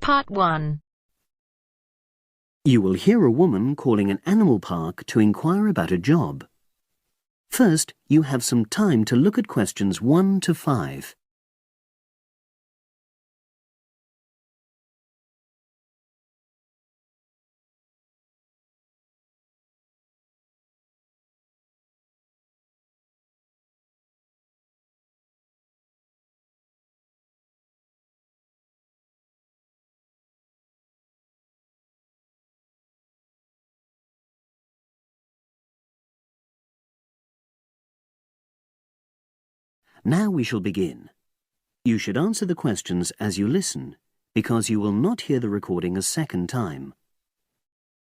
Part 1. You will hear a woman calling an animal park to inquire about a job. First, you have some time to look at questions 1 to 5. Now we shall begin. You should answer the questions as you listen, because you will not hear the recording a second time.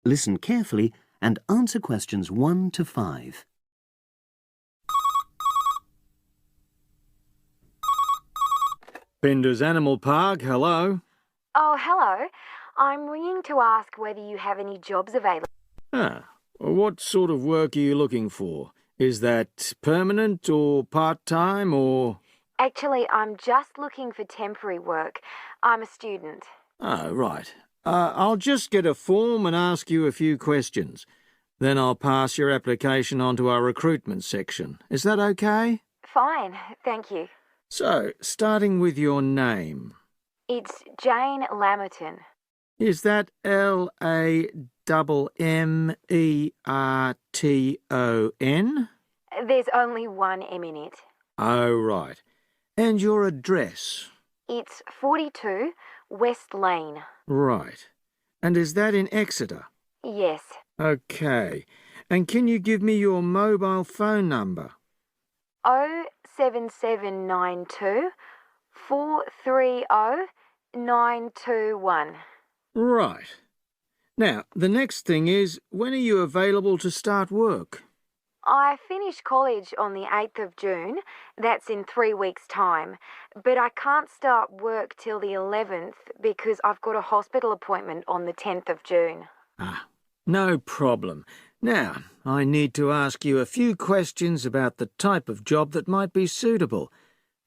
Listen carefully and answer questions 1 to 5. Bender's Animal Park, hello. Oh, hello. I'm ringing to ask whether you have any jobs available. What sort of work are you looking for? Is that permanent or part-time or...? Actually, I'm just looking for temporary work. I'm a student. Oh, right. I'll just get a form and ask you a few questions. Then I'll pass your application on to our recruitment section. Is that okay? Fine, thank you. So, starting with your name. It's Jane Lammerton. Is that Lammerton? There's only one M in it. Oh, right. And your address? It's 42 West Lane. Right. And is that in Exeter? Yes. Okay. And can you give me your mobile phone number? 07792 430 921. Right. Now, the next thing is, when are you available to start work? I finish college on the 8th of June. That's in 3 weeks' time. But I can't start work till the 11th because I've got a hospital appointment on the 10th of June. No problem. Now, I need to ask you a few questions about the type of job that might be suitable.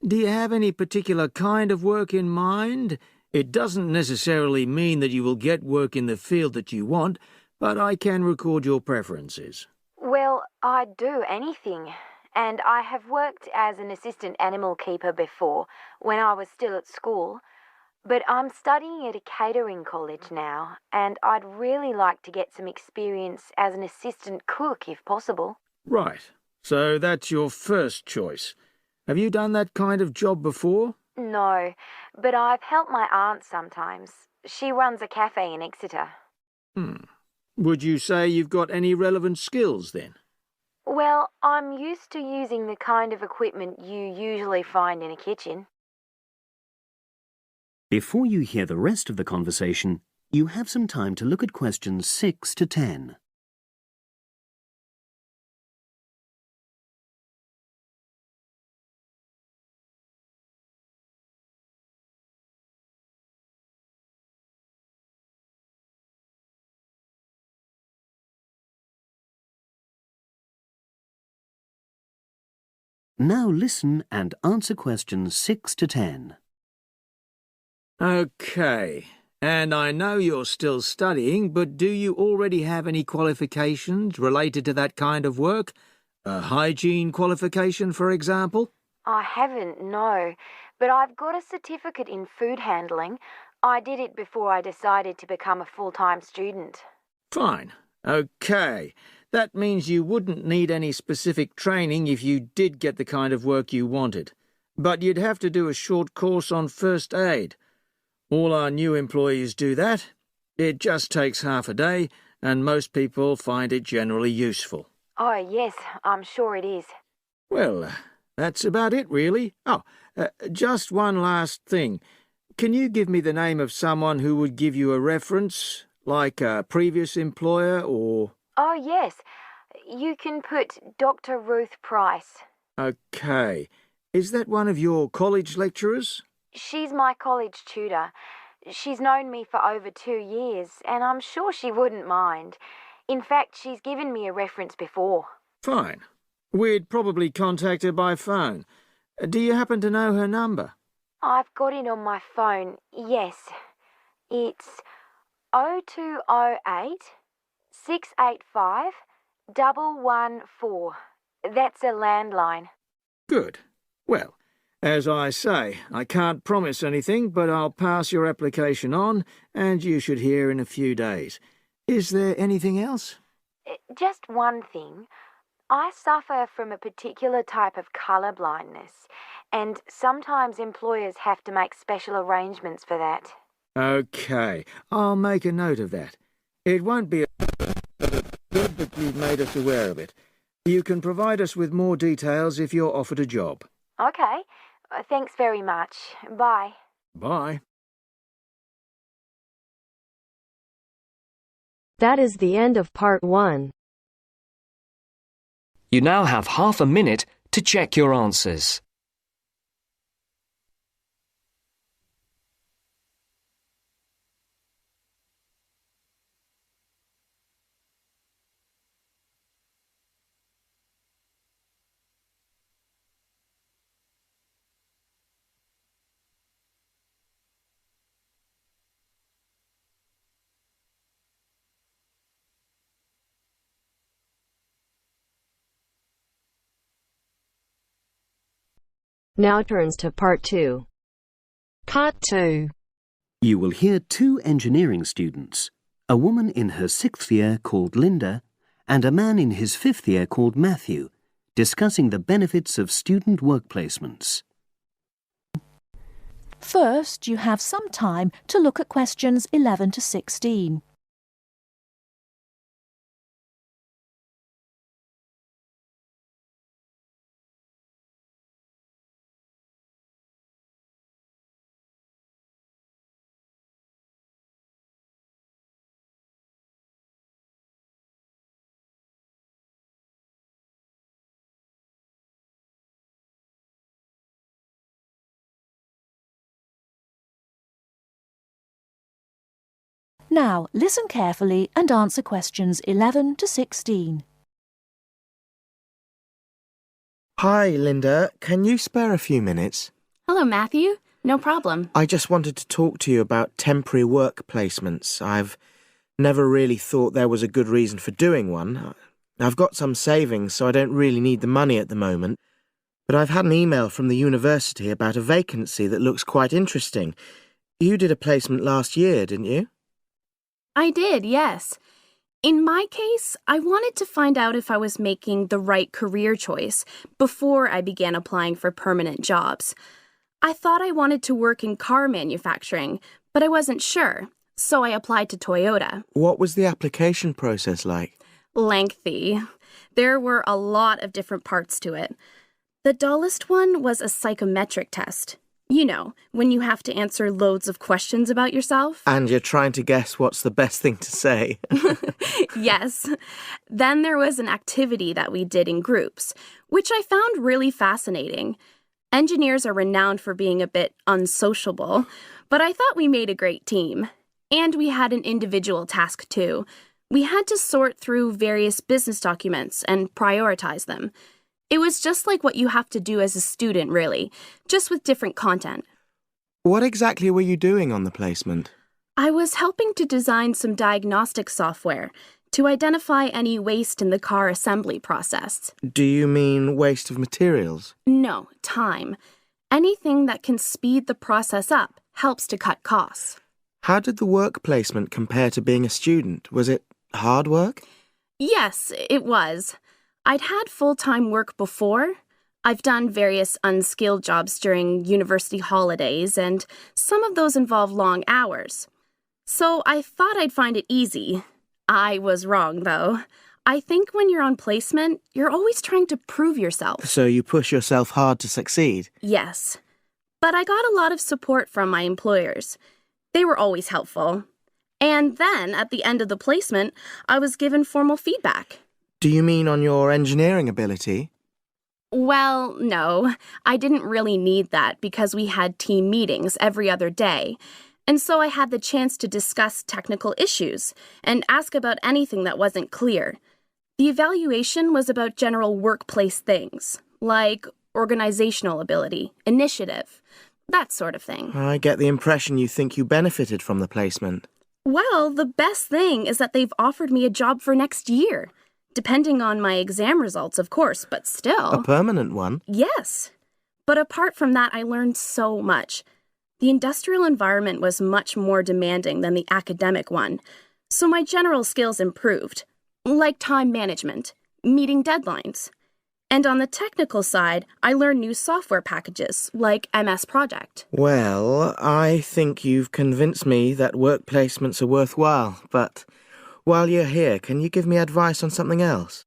Do you have any particular kind of work in mind? It doesn't necessarily mean that you will get work in the field that you want, but I can record your preferences. Well, I'd do anything. And I have worked as an assistant animal keeper before, when I was still at school. But I'm studying at a catering college now, and I'd really like to get some experience as an assistant cook, if possible. Right. So that's your first choice. Have you done that kind of job before? No, but I've helped my aunt sometimes. She runs a cafe in Exeter. Would you say you've got any relevant skills then? Well, I'm used to using the kind of equipment you usually find in a kitchen. Before you hear the rest of the conversation, you have some time to look at questions 6 to 10. Now listen and answer questions 6 to 10. Okay. And I know you're still studying, but do you already have any qualifications related to that kind of work? A hygiene qualification, for example? I haven't, no, but I've got a certificate in food handling. I did it before I decided to become a full-time student. Fine. Okay. That means you wouldn't need any specific training if you did get the kind of work you wanted. But you'd have to do a short course on first aid. All our new employees do that. It just takes half a day, and most people find it generally useful. Oh, yes, I'm sure it is. Well, that's about it, really. Just one last thing. Can you give me the name of someone who would give you a reference, like a previous employer or... Oh, yes. You can put Dr. Ruth Price. Okay. Is that one of your college lecturers? She's my college tutor. She's known me for over 2 years, and I'm sure she wouldn't mind. In fact, she's given me a reference before. Fine. We'd probably contact her by phone. Do you happen to know her number? I've got it on my phone, yes. It's 0208 685 114. That's a landline. Good. Well, as I say, I can't promise anything, but I'll pass your application on, and you should hear in a few days. Is there anything else? Just one thing. I suffer from a particular type of colour blindness, and sometimes employers have to make special arrangements for that. Okay, I'll make a note of that. It won't be good that you've made us aware of it. You can provide us with more details if you're offered a job. Okay. Thanks very much. Bye. Bye. That is the end of part 1. You now have half a minute to check your answers. Now turns to part 2. Part 2. You will hear 2 engineering students, a woman in her 6th year called Linda and a man in his 5th year called Matthew, discussing the benefits of student work placements. First, you have some time to look at questions 11 to 16. Now, listen carefully and answer questions 11 to 16. Hi, Linda. Can you spare a few minutes? Hello, Matthew. No problem. I just wanted to talk to you about temporary work placements. I've never really thought there was a good reason for doing one. I've got some savings, so I don't really need the money at the moment. But I've had an email from the university about a vacancy that looks quite interesting. You did a placement last year, didn't you? I did, yes. In my case, I wanted to find out if I was making the right career choice before I began applying for permanent jobs. I thought I wanted to work in car manufacturing, but I wasn't sure, so I applied to Toyota. What was the application process like? Lengthy. There were a lot of different parts to it. The dullest one was a psychometric test. You know, when you have to answer loads of questions about yourself. And you're trying to guess what's the best thing to say. Yes. Then there was an activity that we did in groups, which I found really fascinating. Engineers are renowned for being a bit unsociable, but I thought we made a great team. And we had an individual task too. We had to sort through various business documents and prioritize them. It was just like what you have to do as a student, really, just with different content. What exactly were you doing on the placement? I was helping to design some diagnostic software to identify any waste in the car assembly process. Do you mean waste of materials? No, time. Anything that can speed the process up helps to cut costs. How did the work placement compare to being a student? Was it hard work? Yes, it was. I'd had full-time work before. I've done various unskilled jobs during university holidays, and some of those involve long hours. So I thought I'd find it easy. I was wrong, though. I think when you're on placement, you're always trying to prove yourself. So you push yourself hard to succeed? Yes. But I got a lot of support from my employers. They were always helpful. And then, at the end of the placement, I was given formal feedback. Do you mean on your engineering ability? Well, no. I didn't really need that because we had team meetings every other day. And so I had the chance to discuss technical issues and ask about anything that wasn't clear. The evaluation was about general workplace things, like organizational ability, initiative, that sort of thing. I get the impression you think you benefited from the placement. Well, the best thing is that they've offered me a job for next year. Depending on my exam results, of course, but still. A permanent one? Yes. But apart from that, I learned so much. The industrial environment was much more demanding than the academic one, so my general skills improved, like time management, meeting deadlines. And on the technical side, I learned new software packages, like MS Project. Well, I think you've convinced me that work placements are worthwhile, but while you're here, can you give me advice on something else?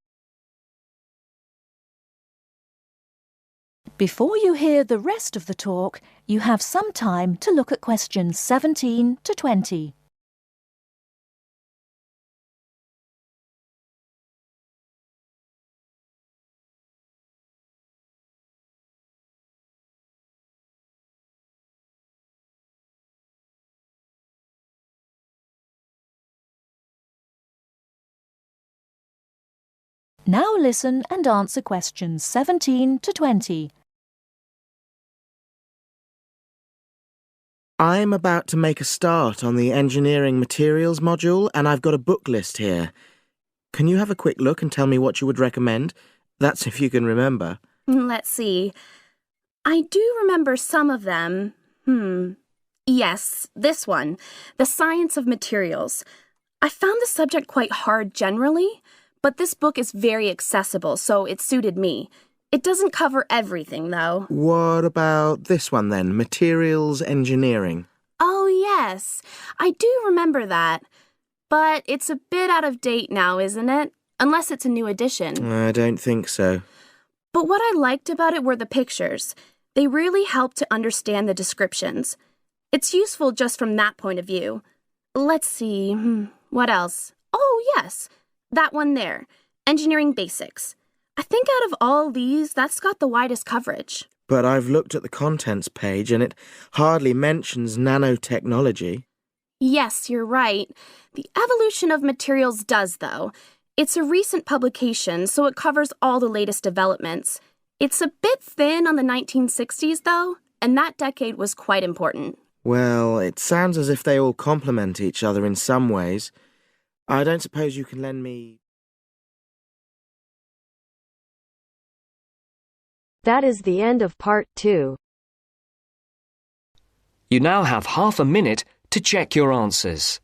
Before you hear the rest of the talk, you have some time to look at questions 17 to 20. Now listen and answer questions 17 to 20. I'm about to make a start on the engineering materials module, and I've got a book list here. Can you have a quick look and tell me what you would recommend? That's if you can remember. Let's see. I do remember some of them. Yes, this one, The Science of Materials. I found the subject quite hard generally, but this book is very accessible, so it suited me. It doesn't cover everything, though. What about this one then, Materials Engineering? Oh, yes. I do remember that. But it's a bit out of date now, isn't it? Unless it's a new edition. I don't think so. But what I liked about it were the pictures. They really helped to understand the descriptions. It's useful just from that point of view. Let's see, what else? Oh, yes, that one there, Engineering Basics. I think out of all these, that's got the widest coverage. But I've looked at the contents page and it hardly mentions nanotechnology. Yes, you're right. The Evolution of Materials does, though. It's a recent publication, so it covers all the latest developments. It's a bit thin on the 1960s, though, and that decade was quite important. Well, it sounds as if they all complement each other in some ways. I don't suppose you can lend me... That is the end of part 2. You now have half a minute to check your answers.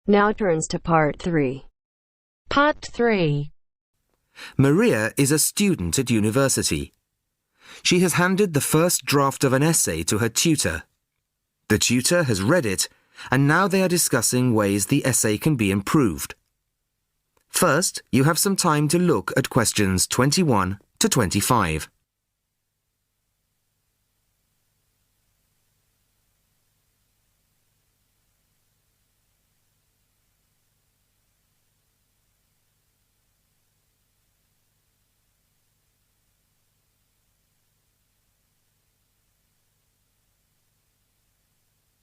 Now turns to part 3. Part 3. Maria is a student at university. She has handed the first draft of an essay to her tutor. The tutor has read it, and now they are discussing ways the essay can be improved. First, you have some time to look at questions 21 to 25.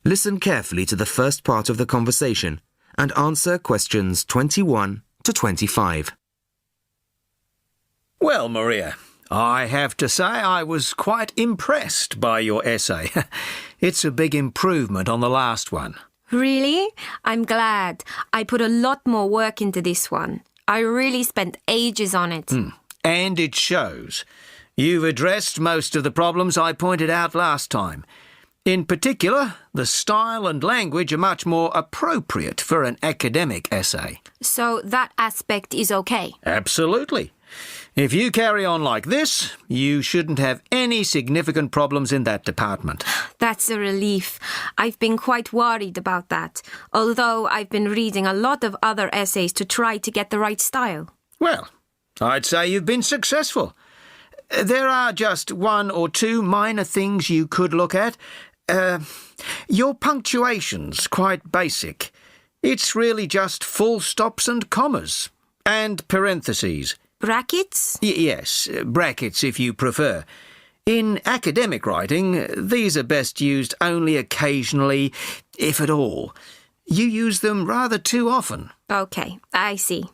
Listen carefully to the first part of the conversation and answer questions 21 to 25. Well, Maria, I have to say I was quite impressed by your essay. It's a big improvement on the last one. Really? I'm glad. I put a lot more work into this one. I really spent ages on it. And it shows. You've addressed most of the problems I pointed out last time. In particular, the style and language are much more appropriate for an academic essay. So that aspect is okay? Absolutely. If you carry on like this, you shouldn't have any significant problems in that department. That's a relief. I've been quite worried about that, although I've been reading a lot of other essays to try to get the right style. Well, I'd say you've been successful. There are just one or two minor things you could look at. Your punctuation's quite basic. It's really just full stops and commas. And parentheses. Brackets? Yes, brackets if you prefer. In academic writing, these are best used only occasionally, if at all. You use them rather too often. Okay, I see.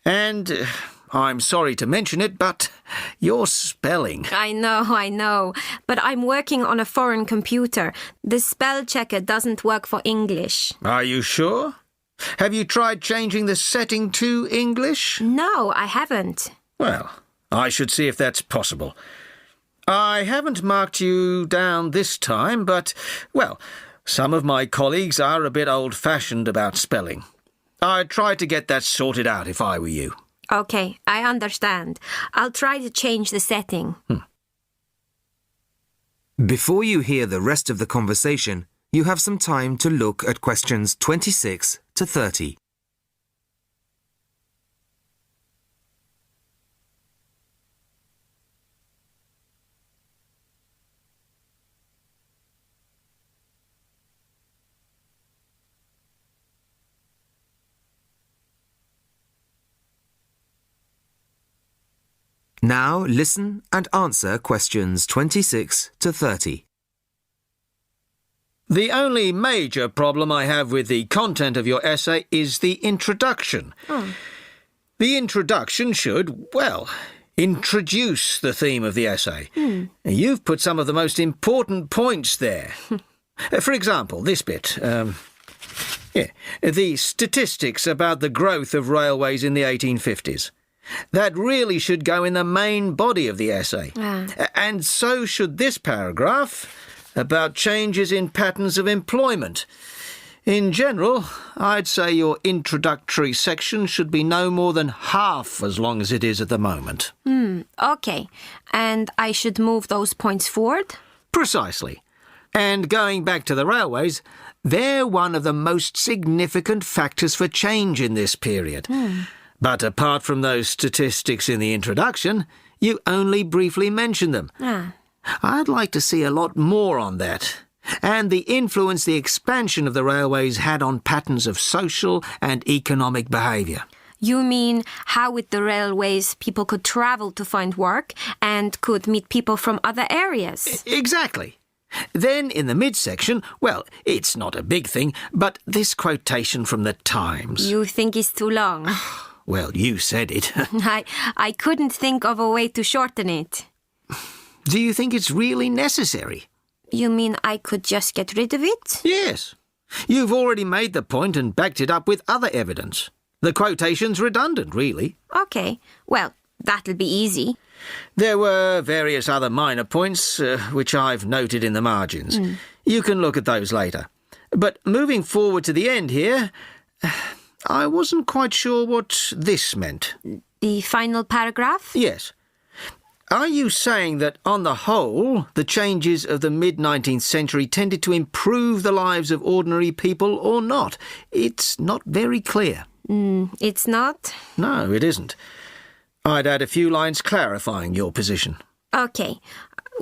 And I'm sorry to mention it, but your spelling. I know. But I'm working on a foreign computer. The spell checker doesn't work for English. Are you sure? Have you tried changing the setting to English? No, I haven't. Well, I should see if that's possible. I haven't marked you down this time, but, well, some of my colleagues are a bit old-fashioned about spelling. I'd try to get that sorted out if I were you. Okay, I understand. I'll try to change the setting. Before you hear the rest of the conversation, you have some time to look at questions 26 to 30. Now listen and answer questions 26 to 30. The only major problem I have with the content of your essay is the introduction. The introduction should, well, introduce the theme of the essay. You've put some of the most important points there. For example, this bit. The statistics about the growth of railways in the 1850s. That really should go in the main body of the essay. And so should this paragraph about changes in patterns of employment. In general, I'd say your introductory section should be no more than half as long as it is at the moment. Okay. And I should move those points forward? Precisely. And going back to the railways, they're one of the most significant factors for change in this period. But apart from those statistics in the introduction, you only briefly mention them. I'd like to see a lot more on that, and the influence the expansion of the railways had on patterns of social and economic behaviour. You mean how with the railways people could travel to find work and could meet people from other areas? Exactly. Then in the midsection, well, it's not a big thing, but this quotation from the Times. You think it's too long? Well, you said it. I couldn't think of a way to shorten it. Do you think it's really necessary? You mean I could just get rid of it? Yes. You've already made the point and backed it up with other evidence. The quotation's redundant, really. Okay. Well, that'll be easy. There were various other minor points, which I've noted in the margins. You can look at those later. But moving forward to the end here, I wasn't quite sure what this meant. The final paragraph? Yes. Are you saying that, on the whole, the changes of the mid-19th century tended to improve the lives of ordinary people or not? It's not very clear. It's not? No, it isn't. I'd add a few lines clarifying your position. Okay.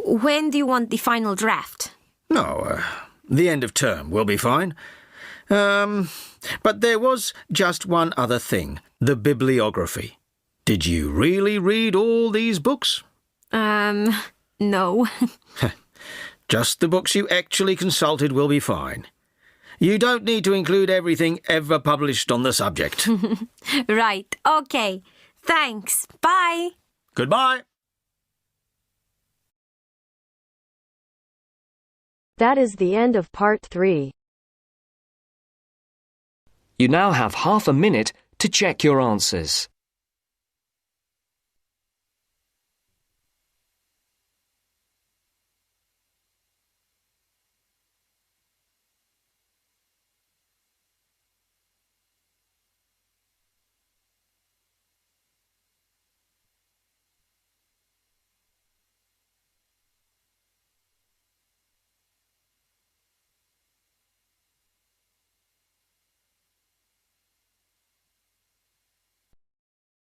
When do you want the final draft? No, the end of term will be fine. But there was just one other thing, the bibliography. Did you really read all these books? No. Just the books you actually consulted will be fine. You don't need to include everything ever published on the subject. Right. Okay. Thanks. Bye. Goodbye. That is the end of part 3. You now have half a minute to check your answers.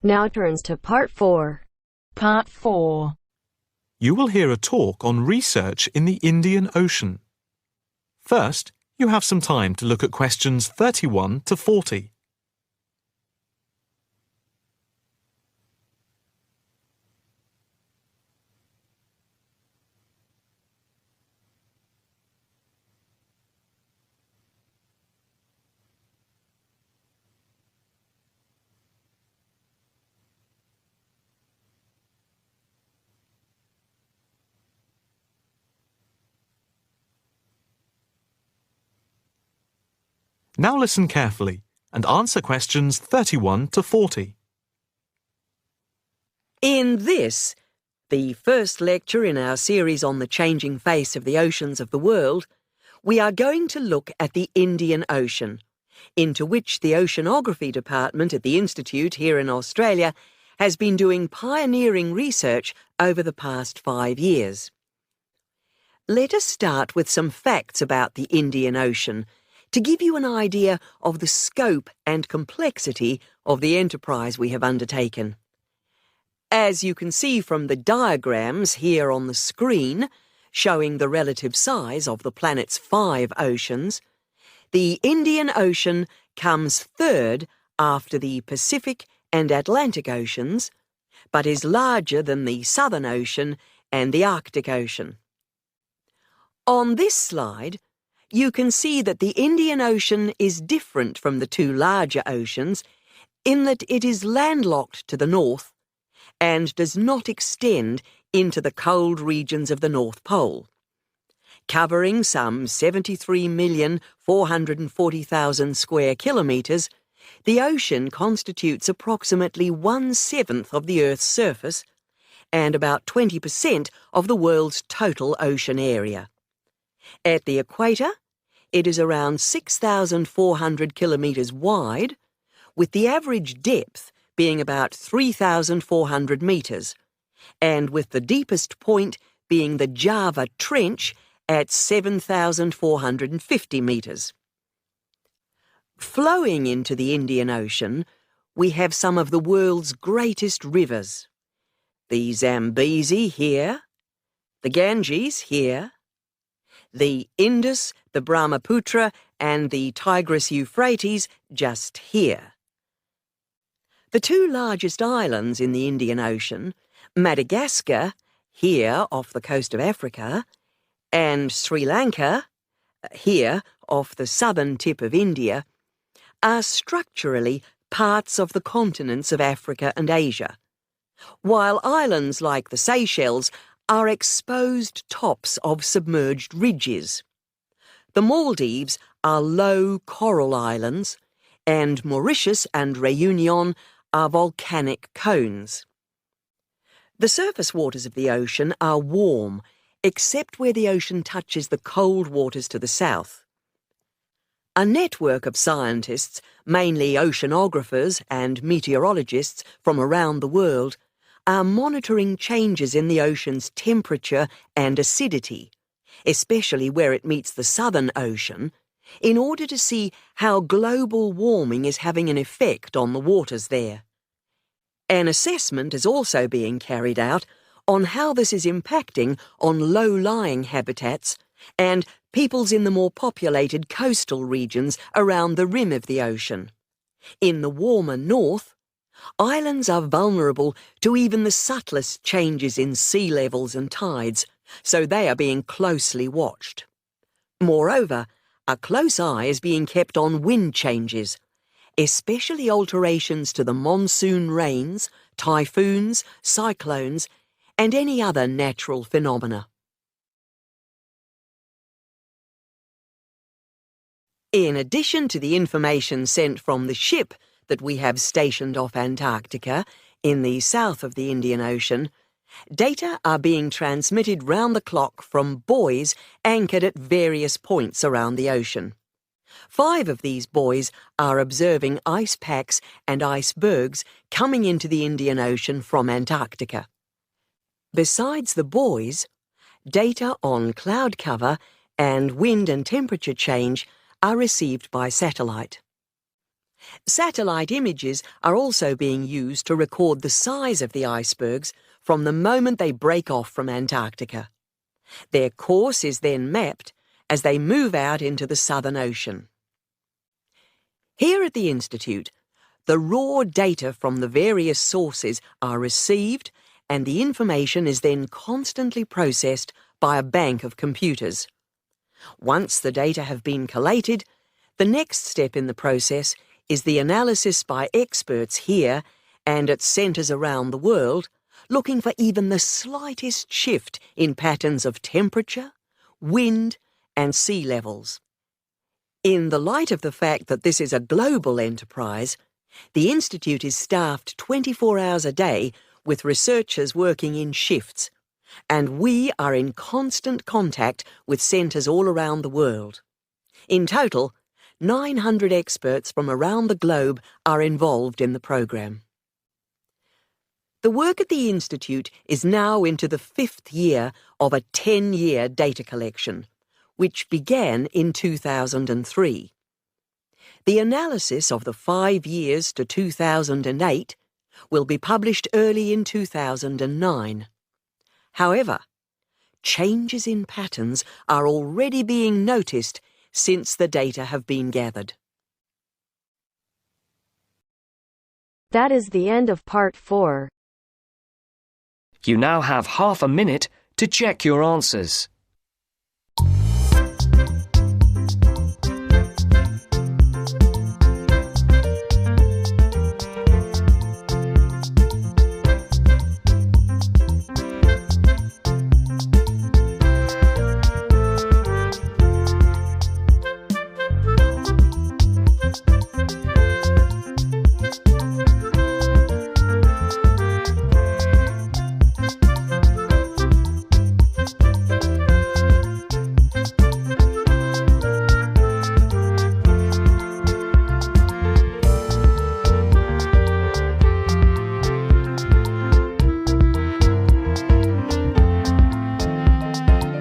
Now turns to part 4. Part 4. You will hear a talk on research in the Indian Ocean. First, you have some time to look at questions 31 to 40. Now listen carefully and answer questions 31 to 40. In this, the first lecture in our series on the changing face of the oceans of the world, we are going to look at the Indian Ocean, into which the Oceanography Department at the Institute here in Australia has been doing pioneering research over the past 5 years. Let us start with some facts about the Indian Ocean, to give you an idea of the scope and complexity of the enterprise we have undertaken. As you can see from the diagrams here on the screen, showing the relative size of the planet's 5 oceans, the Indian Ocean comes third after the Pacific and Atlantic Oceans, but is larger than the Southern Ocean and the Arctic Ocean. On this slide, you can see that the Indian Ocean is different from the 2 larger oceans in that it is landlocked to the north and does not extend into the cold regions of the North Pole. Covering some 73,440,000 square kilometres, the ocean constitutes approximately 1/7 of the Earth's surface and about 20% of the world's total ocean area. At the equator, it is around 6,400 kilometres wide, with the average depth being about 3,400 metres, and with the deepest point being the Java Trench at 7,450 metres. Flowing into the Indian Ocean, we have some of the world's greatest rivers. The Zambezi here, the Ganges here, the Indus, the Brahmaputra and the Tigris-Euphrates just here. The 2 largest islands in the Indian Ocean, Madagascar, here off the coast of Africa, and Sri Lanka, here off the southern tip of India, are structurally parts of the continents of Africa and Asia, while islands like the Seychelles are exposed tops of submerged ridges. The Maldives are low coral islands, and Mauritius and Réunion are volcanic cones. The surface waters of the ocean are warm, except where the ocean touches the cold waters to the south. A network of scientists, mainly oceanographers and meteorologists from around the world, are monitoring changes in the ocean's temperature and acidity, especially where it meets the Southern Ocean, in order to see how global warming is having an effect on the waters there. An assessment is also being carried out on how this is impacting on low-lying habitats and peoples in the more populated coastal regions around the rim of the ocean. In the warmer north, islands are vulnerable to even the subtlest changes in sea levels and tides, so they are being closely watched. Moreover, a close eye is being kept on wind changes, especially alterations to the monsoon rains, typhoons, cyclones, and any other natural phenomena. In addition to the information sent from the ship that we have stationed off Antarctica, in the south of the Indian Ocean, data are being transmitted round the clock from buoys anchored at various points around the ocean. 5 of these buoys are observing ice packs and icebergs coming into the Indian Ocean from Antarctica. Besides the buoys, data on cloud cover and wind and temperature change are received by satellite. Satellite images are also being used to record the size of the icebergs from the moment they break off from Antarctica. Their course is then mapped as they move out into the Southern Ocean. Here at the Institute, the raw data from the various sources are received and the information is then constantly processed by a bank of computers. Once the data have been collated, the next step in the process is the analysis by experts here and at centres around the world, looking for even the slightest shift in patterns of temperature, wind, and sea levels. In the light of the fact that this is a global enterprise, the Institute is staffed 24 hours a day with researchers working in shifts, and we are in constant contact with centres all around the world. In total, 900 experts from around the globe are involved in the programme. The work at the Institute is now into the 5th year of a 10-year data collection, which began in 2003. The analysis of the 5 years to 2008 will be published early in 2009. However, changes in patterns are already being noticed since the data have been gathered. That is the end of part 4. You now have half a minute to check your answers.